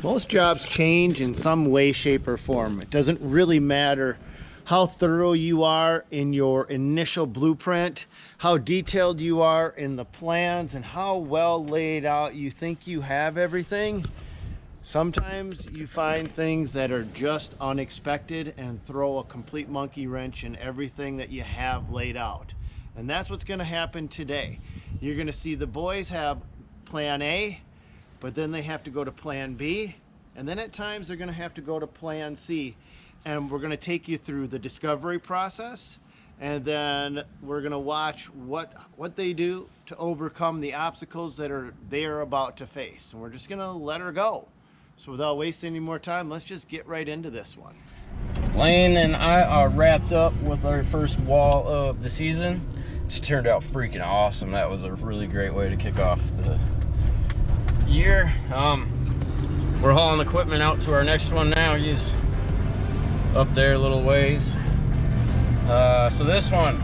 Most jobs change in some way, shape, or form. It doesn't really matter how thorough you are in your initial blueprint, how detailed you are in the plans, and how well laid out you think you have everything. Sometimes you find things that are just unexpected and throw a complete monkey wrench in everything that you have laid out. And that's what's going to happen today. You're going to see the boys have plan A, but then they have to go to plan B, and then at times they're going to have to go to plan C. And we're going to take you through the discovery process, and then we're going to watch what they do to overcome the obstacles that they're about to face. And we're just going to let her go. So without wasting any more time, let's just get right into this one. Lane and I are wrapped up with our first wall of the season. Just turned out freaking awesome. That was a really great way to kick off the year. We're hauling equipment out to our next one now. He's up there a little ways. So this one,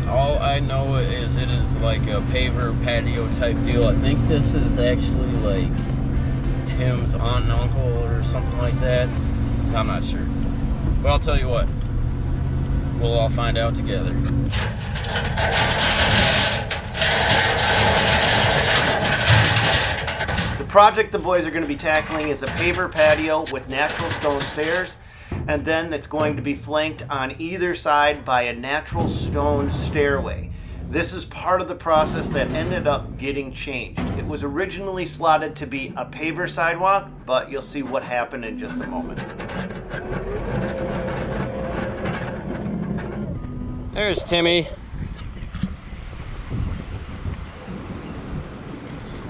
all I know is it is like a paver patio type deal. I think this is actually like Tim's aunt and uncle or something like that. I'm not sure, but I'll tell you what, we'll all find out together. The project the boys are going to be tackling is a paver patio with natural stone stairs, and then it's going to be flanked on either side by a natural stone stairway. This is part of the process that ended up getting changed. It was originally slotted to be a paver sidewalk, but you'll see what happened in just a moment. There's Timmy.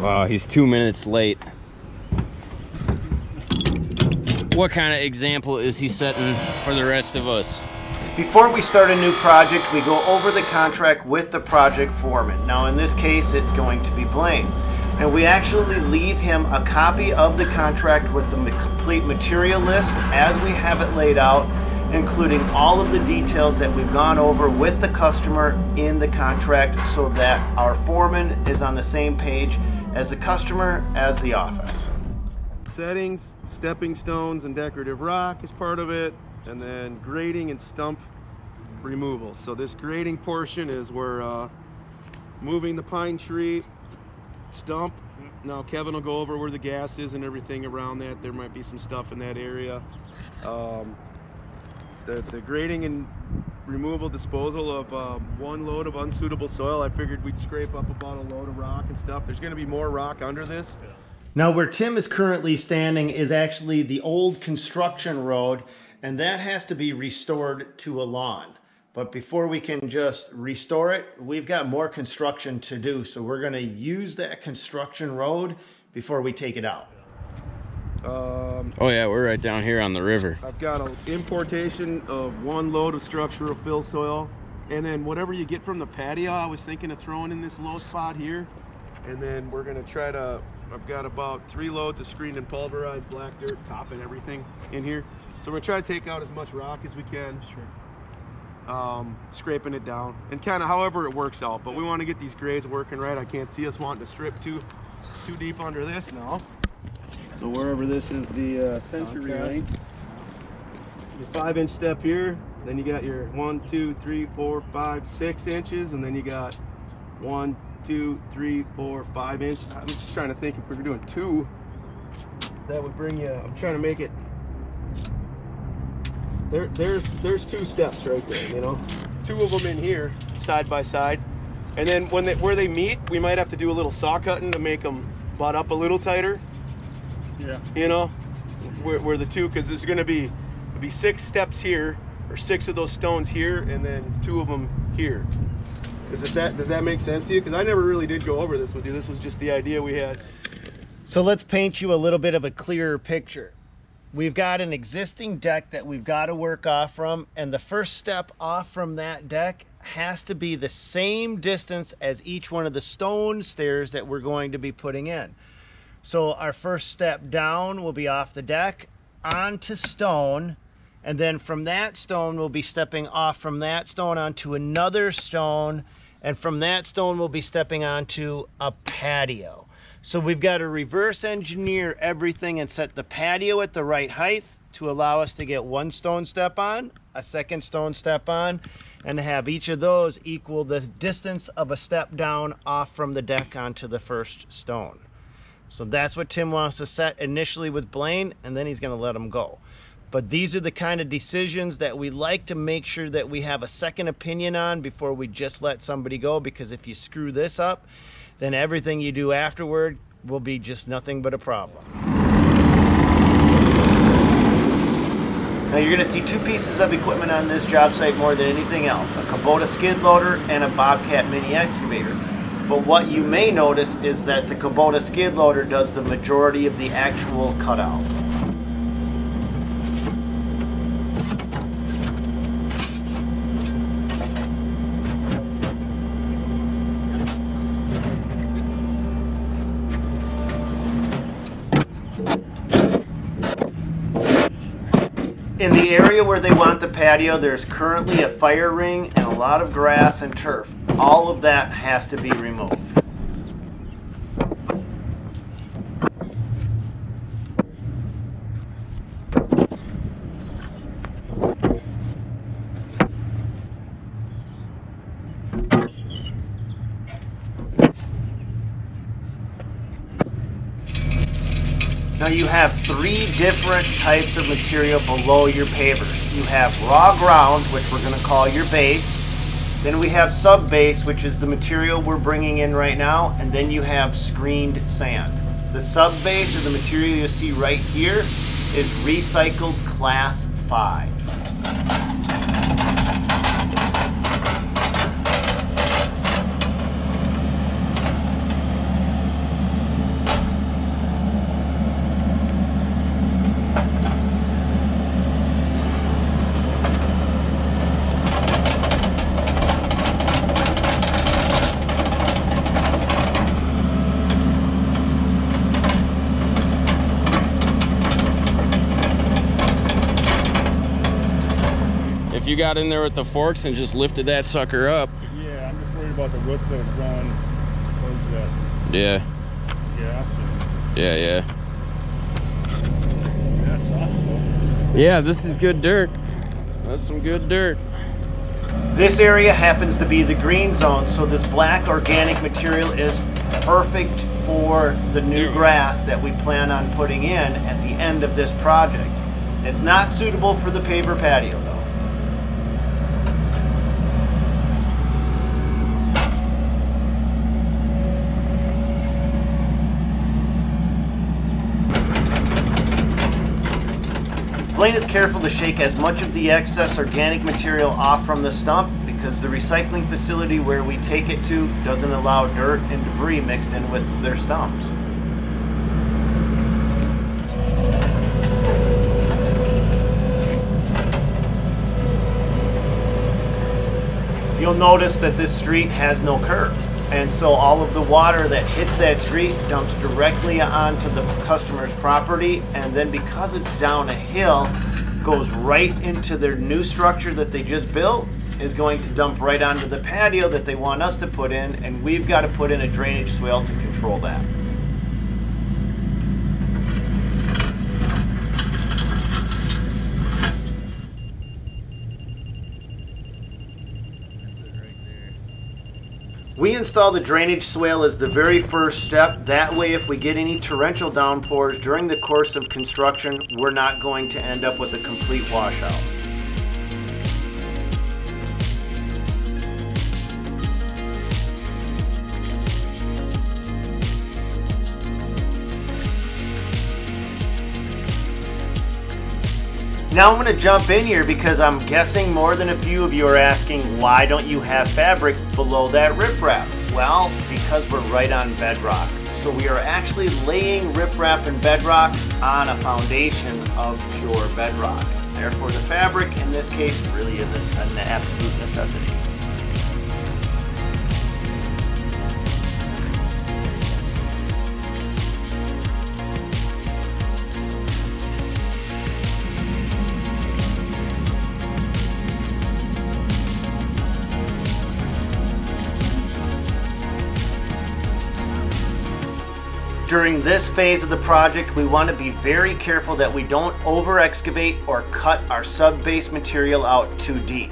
Wow, he's 2 minutes late. What kind of example is he setting for the rest of us? Before we start a new project, we go over the contract with the project foreman. Now in this case, it's going to be Blaine. And we actually leave him a copy of the contract with the complete material list as we have it laid out, including all of the details that we've gone over with the customer in the contract, so that our foreman is on the same page as the customer as the office. Settings, stepping stones and decorative rock is part of it, and then grading and stump removal. So this grading portion is where moving the pine tree stump. Now Kevin will go over where the gas is and everything around that. There might be some stuff in that area. The grading and removal disposal of one load of unsuitable soil. I figured we'd scrape up about a load of rock and stuff. There's going to be more rock under this. Now where Tim is currently standing is actually the old construction road, and that has to be restored to a lawn. But before we can just restore it, we've got more construction to do. So we're going to use that construction road before we take it out. Oh yeah, we're right down here on the river. I've got an importation of one load of structural fill soil, and then whatever you get from the patio, I was thinking of throwing in this low spot here. And then we're going to try to, I've got about 3 loads of screened and pulverized black dirt, top and everything in here. So we're going to try to take out as much rock as we can. Sure. Scraping it down and kind of however it works out. But we want to get these grades working right. I can't see us wanting to strip too deep under this now. So wherever this is the century length, your 5-inch step here, then you got your 1, 2, 3, 4, 5, 6 inches, and then you got 1, 2, 3, 4, 5 inch. I'm just trying to think if we were doing 2, that would bring you. I'm trying to make it. There's 2 steps right there. You know, 2 of them in here side by side, and then where they meet, we might have to do a little saw cutting to make them butt up a little tighter. Yeah. You know, where the 2, because there's going to be 6 steps here, or 6 of those stones here, and then 2 of them here. Does that make sense to you? Because I never really did go over this with you. This was just the idea we had. So let's paint you a little bit of a clearer picture. We've got an existing deck that we've got to work off from, and the first step off from that deck has to be the same distance as each one of the stone stairs that we're going to be putting in. So our first step down will be off the deck onto stone, and then from that stone we'll be stepping off from that stone onto another stone, and from that stone we'll be stepping onto a patio. So we've got to reverse engineer everything and set the patio at the right height to allow us to get one stone step on, a second stone step on, and to have each of those equal the distance of a step down off from the deck onto the first stone. So that's what Tim wants to set initially with Blaine, and then he's going to let him go. But these are the kind of decisions that we like to make sure that we have a second opinion on before we just let somebody go, because if you screw this up, then everything you do afterward will be just nothing but a problem. Now you're going to see two pieces of equipment on this job site more than anything else, a Kubota skid loader and a Bobcat mini excavator. But what you may notice is that the Kubota skid loader does the majority of the actual cutout. In the area where they want the patio, there's currently a fire ring and a lot of grass and turf. All of that has to be removed. Now you have three different types of material below your pavers. You have raw ground, which we're going to call your base. Then we have sub-base, which is the material we're bringing in right now. And then you have screened sand. The sub-base, or the material you see right here, is recycled class 5. If you got in there with the forks and just lifted that sucker up. Yeah, I'm just worried about the roots that are growing. Was that Yeah. gas? Yeah. Yeah, soft though. Yeah, this is good dirt. That's some good dirt. This area happens to be the green zone, so this black organic material is perfect for the new grass that we plan on putting in at the end of this project. It's not suitable for the paver patio though. Blaine is careful to shake as much of the excess organic material off from the stump because the recycling facility where we take it to doesn't allow dirt and debris mixed in with their stumps. You'll notice that this street has no curb, and so all of the water that hits that street dumps directly onto the customer's property, and then because it's down a hill, goes right into their new structure that they just built, is going to dump right onto the patio that they want us to put in, and we've got to put in a drainage swale to control that. We install the drainage swale as the very first step. That way, if we get any torrential downpours during the course of construction, we're not going to end up with a complete washout. Now I'm going to jump in here because I'm guessing more than a few of you are asking, why don't you have fabric below that riprap? Well, because we're right on bedrock. So we are actually laying riprap and bedrock on a foundation of pure bedrock. Therefore, the fabric in this case really isn't an absolute necessity. During this phase of the project, we want to be very careful that we don't over excavate or cut our sub-base material out too deep.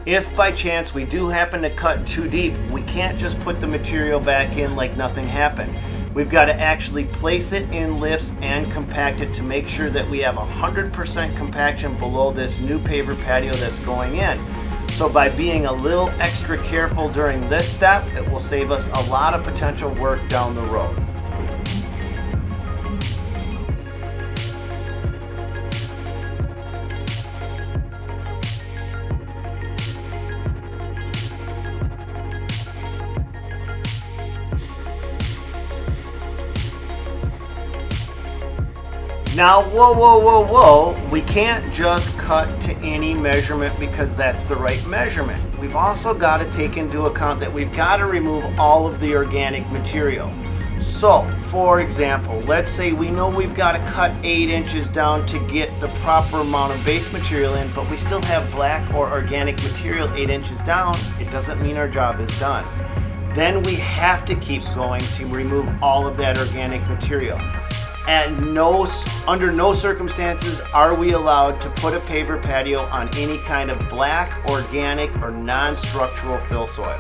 If by chance we do happen to cut too deep, we can't just put the material back in like nothing happened. We've got to actually place it in lifts and compact it to make sure that we have 100% compaction below this new paver patio that's going in. So by being a little extra careful during this step, it will save us a lot of potential work down the road. Now, whoa, we can't just cut to any measurement because that's the right measurement. We've also got to take into account that we've got to remove all of the organic material. So, for example, let's say we know we've got to cut 8 inches down to get the proper amount of base material in, but we still have black or organic material 8 inches down. It doesn't mean our job is done. Then we have to keep going to remove all of that organic material. Under no circumstances are we allowed to put a paver patio on any kind of black, organic, or non-structural fill soil.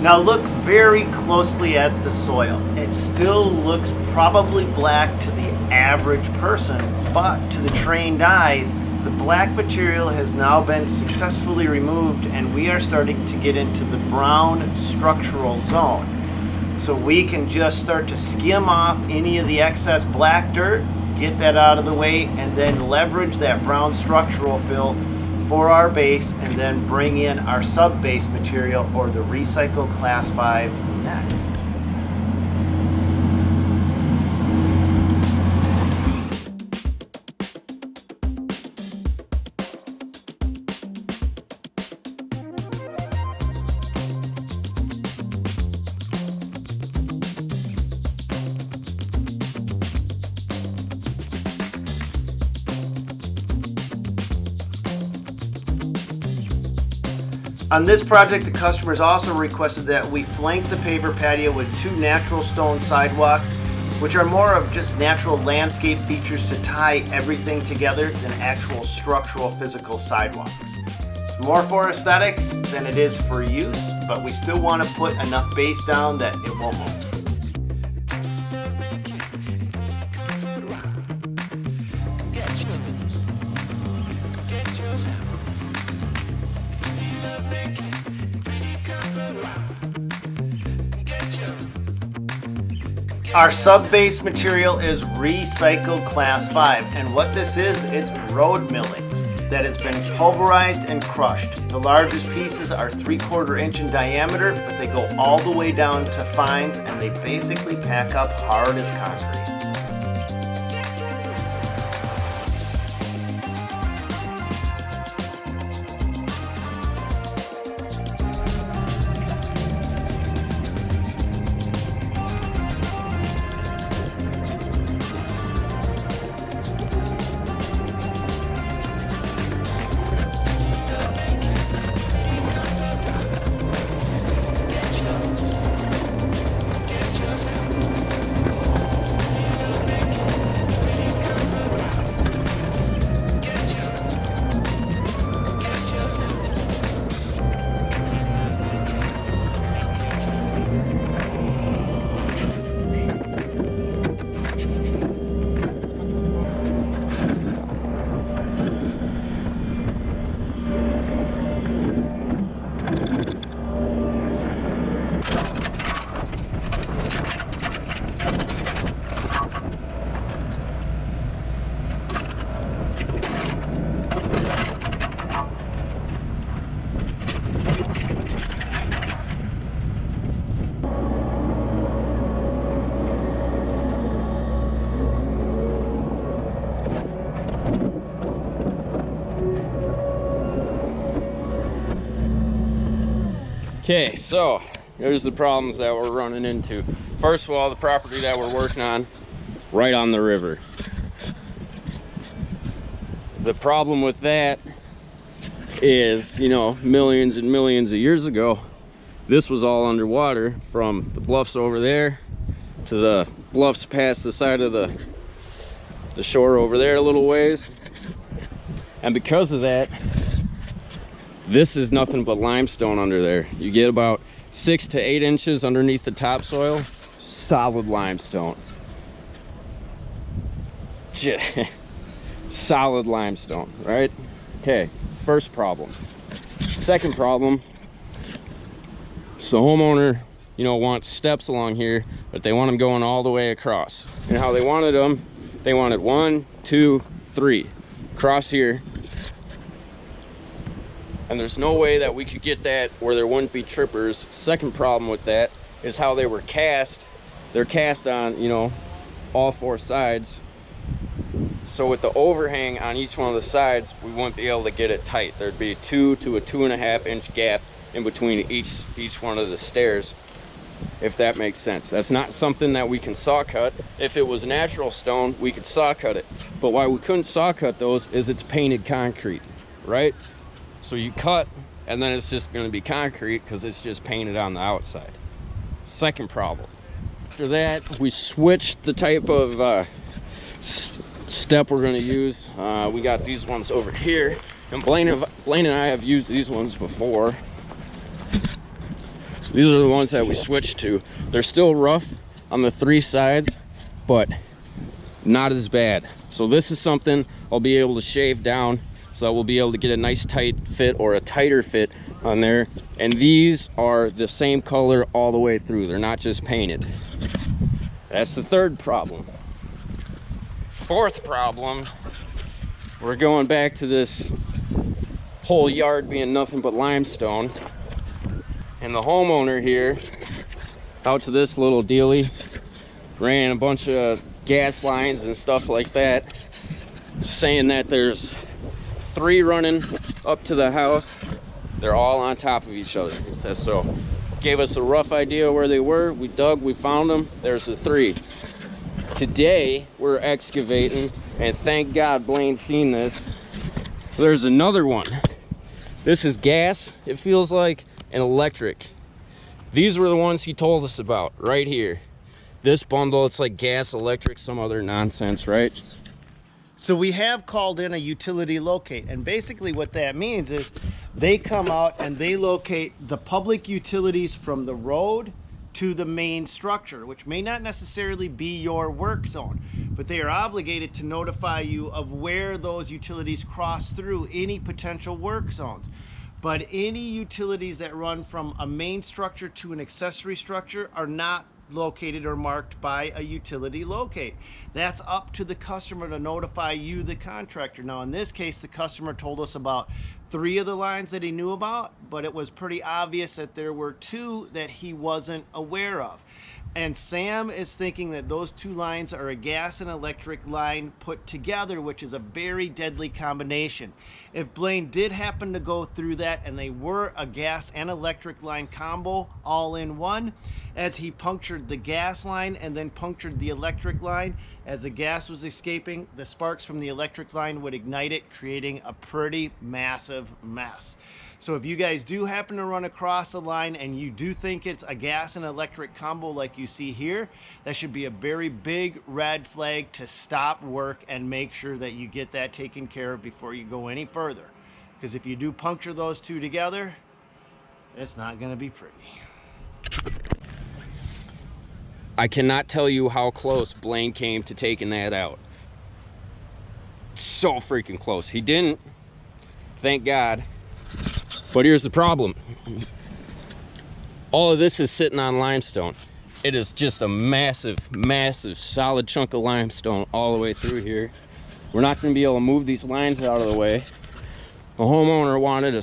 Now look very closely at the soil. It still looks probably black to the average person, but to the trained eye, the black material has now been successfully removed and we are starting to get into the brown structural zone. So we can just start to skim off any of the excess black dirt, get that out of the way, and then leverage that brown structural fill for our base, and then bring in our sub-base material or the recycled class 5 next. On this project, the customers also requested that we flank the paver patio with 2 natural stone sidewalks, which are more of just natural landscape features to tie everything together than actual structural physical sidewalks. It's more for aesthetics than it is for use, but we still want to put enough base down that it won't move. Our sub-base material is recycled class 5, and what this is, it's road millings that has been pulverized and crushed. The largest pieces are 3/4 inch in diameter, but they go all the way down to fines, and they basically pack up hard as concrete. Okay, so here's the problems that we're running into. First of all, the property that we're working on, right on the river. The problem with that is, you know, millions and millions of years ago, this was all underwater from the bluffs over there to the bluffs past the side of the shore over there a little ways. And because of that, this is nothing but limestone under there. You get about 6 to 8 inches underneath the topsoil, solid limestone. Solid limestone, right? Okay, first problem. Second problem, so homeowner, you know, wants steps along here, but they want them going all the way across. And how they wanted them, they wanted 1, 2, 3 across here. And there's no way that we could get that where there wouldn't be trippers. Second problem with that is how they were cast. They're cast on, you know, all 4 sides. So with the overhang on each one of the sides, we wouldn't be able to get it tight. There'd be 2 to a 2.5 inch gap in between each one of the stairs, if that makes sense. That's not something that we can saw cut. If it was natural stone, we could saw cut it. But why we couldn't saw cut those is it's painted concrete, right? So you cut, and then it's just going to be concrete because it's just painted on the outside. Second problem. After that, we switched the type of step we're going to use. We got these ones over here, and Blaine and I have used these ones before. These are the ones that we switched to. They're still rough on the 3 sides, but not as bad. So this is something I'll be able to shave down, so that we'll be able to get a nice tight fit or a tighter fit on there. And these are the same color all the way through. They're not just painted. That's the third problem. Fourth problem, we're going back to this whole yard being nothing but limestone. And the homeowner here, out to this little dealie, ran a bunch of gas lines and stuff like that, saying that there's 3 running up to the house. They're all on top of each other. He says so. Gave us a rough idea where they were. We dug, we found them. There's the 3. Today we're excavating, and thank God Blaine's seen this. There's another one. This is gas, it feels like, and electric. These were the ones he told us about right here. This bundle, it's like gas, electric, some other nonsense, right? So we have called in a utility locate, and basically what that means is they come out and they locate the public utilities from the road to the main structure, which may not necessarily be your work zone, but they are obligated to notify you of where those utilities cross through any potential work zones. But any utilities that run from a main structure to an accessory structure are not located or marked by a utility locate. That's up to the customer to notify you, the contractor. Now in this case, the customer told us about 3 of the lines that he knew about, but it was pretty obvious that there were 2 that he wasn't aware of. And Sam is thinking that those 2 lines are a gas and electric line put together, which is a very deadly combination. If Blaine did happen to go through that and they were a gas and electric line combo all in one, as he punctured the gas line and then punctured the electric line, as the gas was escaping, the sparks from the electric line would ignite it, creating a pretty massive mess. So if you guys do happen to run across a line and you do think it's a gas and electric combo like you see here, that should be a very big red flag to stop work and make sure that you get that taken care of before you go any further. Because if you do puncture those 2 together, it's not going to be pretty. I cannot tell you how close Blaine came to taking that out. So freaking close. He didn't, thank God. But here's the problem. All of this is sitting on limestone. It is just a massive, massive, solid chunk of limestone all the way through here. We're not going to be able to move these lines out of the way. The homeowner wanted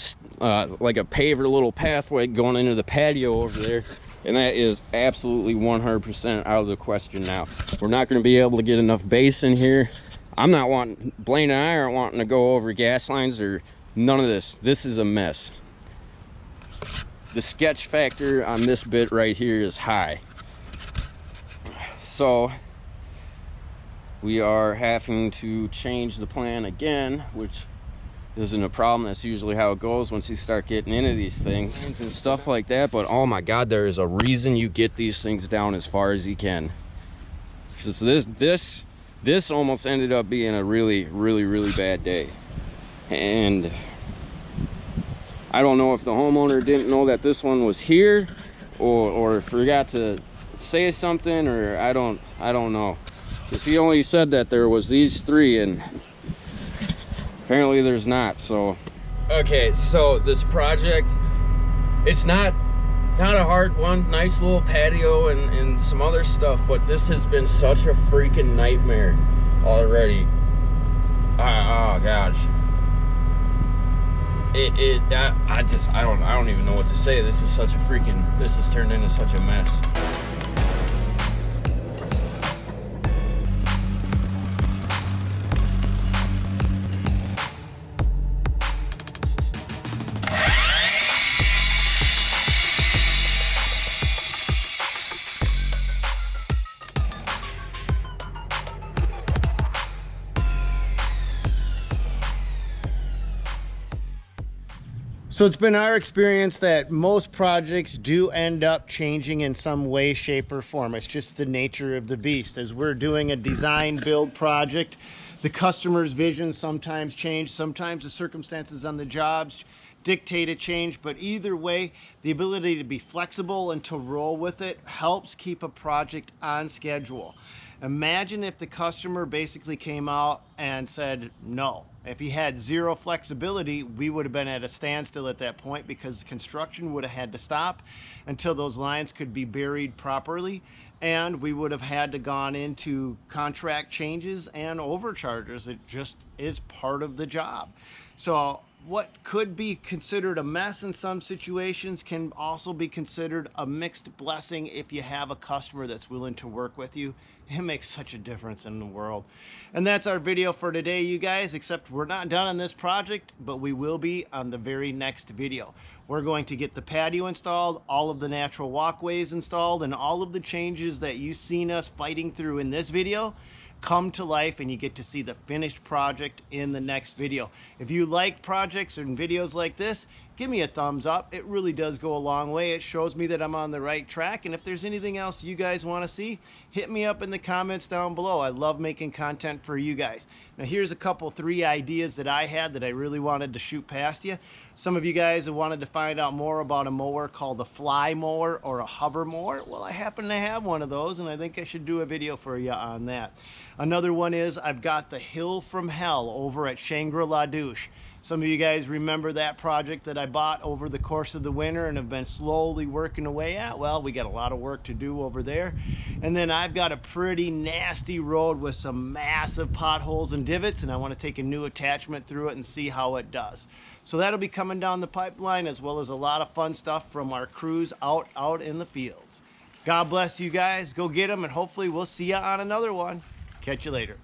like a paver little pathway going into the patio over there, and that is absolutely 100% out of the question now. We're not going to be able to get enough base in here. I'm not wanting, Blaine and I aren't wanting to go over gas lines or none of this. This is a mess. the sketch factor on this bit right here is high. So we are having to change the plan again, which isn't a problem. That's usually how it goes once you start getting into these things and stuff like that. But oh my God, there is a reason you get these things down as far as you can. So this almost ended up being a really bad day. And I don't know if the homeowner didn't know that this one was here or forgot to say something, or I don't know. Because he only said that there was these 3 and apparently there's not. So okay, so this project, it's not a hard one. Nice little patio and some other stuff, but this has been such a freaking nightmare already. Oh gosh, I don't even know what to say. This has turned into such a mess. So it's been our experience that most projects do end up changing in some way, shape, or form. It's just the nature of the beast. As we're doing a design build project, the customer's vision sometimes change, sometimes the circumstances on the jobs dictate a change, but either way, the ability to be flexible and to roll with it helps keep a project on schedule. Imagine if the customer basically came out and said no. If he had zero flexibility, we would have been at a standstill at that point, because construction would have had to stop until those lines could be buried properly, and we would have had to gone into contract changes and overcharges. It just is part of the job. So what could be considered a mess in some situations can also be considered a mixed blessing if you have a customer that's willing to work with you. It makes such a difference in the world. And that's our video for today, you guys, except we're not done on this project, but we will be on the very next video. We're going to get the patio installed, all of the natural walkways installed, and all of the changes that you've seen us fighting through in this video come to life, and you get to see the finished project in the next video. If you like projects and videos like this, give me a thumbs up. It really does go a long way. It shows me that I'm on the right track. And if there's anything else you guys want to see, hit me up in the comments down below. I love making content for you guys. Now here's a couple 3 ideas that I had that I really wanted to shoot past you. Some of you guys have wanted to find out more about a mower called a fly mower or a hover mower. Well, I happen to have one of those, and I think I should do a video for you on that. Another one is I've got the Hill from Hell over at Shangri-La Douche. Some of you guys remember that project that I bought over the course of the winter and have been slowly working away at. Well, we got a lot of work to do over there. And then I've got a pretty nasty road with some massive potholes and divots, and I want to take a new attachment through it and see how it does. So that'll be coming down the pipeline, as well as a lot of fun stuff from our crews out in the fields. God bless you guys. Go get them, and hopefully we'll see you on another one. Catch you later.